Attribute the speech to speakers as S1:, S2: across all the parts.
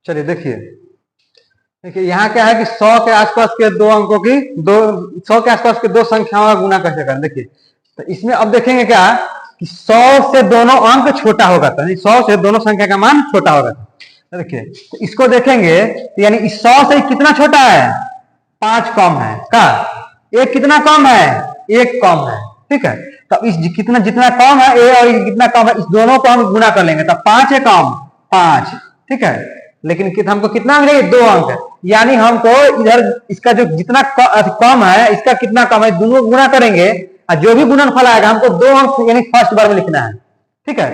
S1: चलिए देखिए, देखिए यहाँ क्या है कि 100 के आसपास के दो अंकों की 100 के आसपास के दो संख्याओं का गुना कैसे करें। देखिए तो इसमें अब देखेंगे क्या कि 100 से दोनों अंक छोटा होगा, तो 100 से दोनों संख्या का मान छोटा होगा। तो देखिए तो इसको देखेंगे तो यानी इस 100 से कितना छोटा है, 5 कम है का, एक कितना कम है, 1 कम है। ठीक है, तो इस जितना कम है ए और कितना कम है, इस दोनों को हम गुना कर लेंगे, तो 5 है कम 5। ठीक है, लेकिन हमको कितना मिलेगा, 2 अंक है। यानी हमको इधर इसका जो जितना कम है इसका कितना कम है, दोनों गुना करेंगे और जो भी गुणनफल आएगा हमको 2 अंक यानी फर्स्ट बार में लिखना है। ठीक है,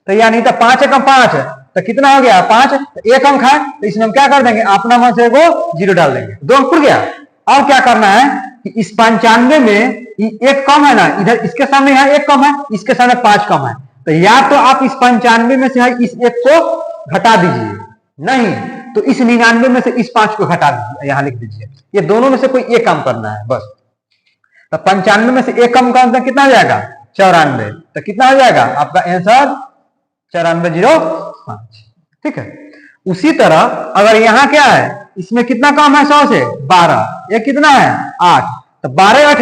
S1: तो यानी तो 5 है कम 5 है, तो कितना हो गया 5, तो 1 अंक है, तो इसमें हम क्या कर देंगे, अपना मन से वो 0 डाल देंगे, 2 अंक खुल गया। अब क्या करना है कि इस 95 में 1 कम है ना, इधर इसके सामने यहाँ 1 कम है, इसके सामने 5 कम है, तो या तो आप इस 95 में से इस 1 को घटा दीजिए, नहीं तो इस 99 में से इस 5 को घटा दीजिए, यहां लिख दीजिए। ये दोनों में से कोई एक काम करना है बस। तो 95 में से एक कम करना कितना हो जाएगा, 94, तो कितना हो जाएगा आपका आंसर 9405। ठीक है, उसी तरह अगर यहाँ क्या है, इसमें कितना कम है 100 से 12, ये कितना है 8, तो 12 8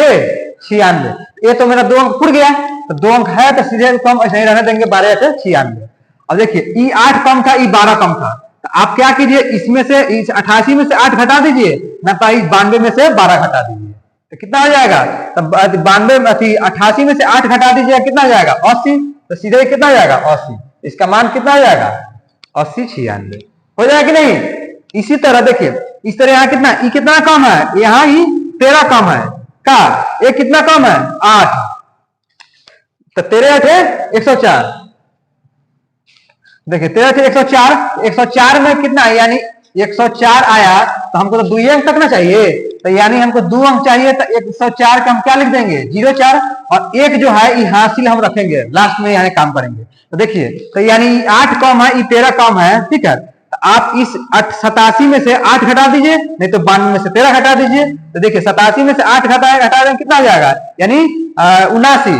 S1: 96, ये तो मेरा 2 अंक खुल गया, तो 2 अंक है तो सीधे कम ऐसे ही रहने देंगे, 12 8 96। अब देखिए ई 8 कम था, ई 12 कम था, तो आप क्या कीजिए, इसमें से इस 88 में से 8 घटा दीजिए ना, तो इस 92 में से 12 घटा दीजिए, तो कितना हो जाएगा, तब 92 88 में से 8 घटा दीजिए, कितना हो जाएगा 80, तो सीधे कितना हो जाएगा 80, इसका मान कितना हो जाएगा 80 96 हो जाएगा कि नहीं। इसी तरह देखिए इस तरह यहाँ कितना, ई कितना कम है, यहाँ ही 13 कम है का, ये कितना कम है 8, तो 13 8 104। देखिए 13 से 104, 104 में कितना है, यानी 104 आया तो हमको तो 2 अंक तक ना चाहिए, तो यानी हमको 2 अंक चाहिए, तो 104 का हम क्या लिख देंगे 04, और 1 जो है ये हासिल हम रखेंगे, लास्ट में यहाँ काम करेंगे। तो देखिए तो यानी 8 कम है, ये 13 कम है। ठीक है, तो आप इस 87 में से 8 घटा दीजिए, नहीं तो 92 में से 13 घटा दीजिए, तो देखिए 87 में से 8 घटा दें कितना हो जाएगा, यानी 79,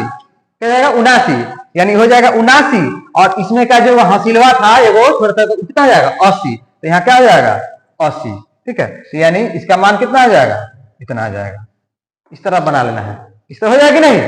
S1: क्या जाएगा 79, यानी हो जाएगा 79, और इसमें का जो हासिलवा था ये वो थोड़ा सा कितना हो जाएगा 80, तो यहाँ क्या हो जाएगा 80। ठीक है, तो यानी इसका मान कितना हो जाएगा, इतना आ जाएगा। इस तरह बना लेना है, इस तरह हो जाएगा कि नहीं।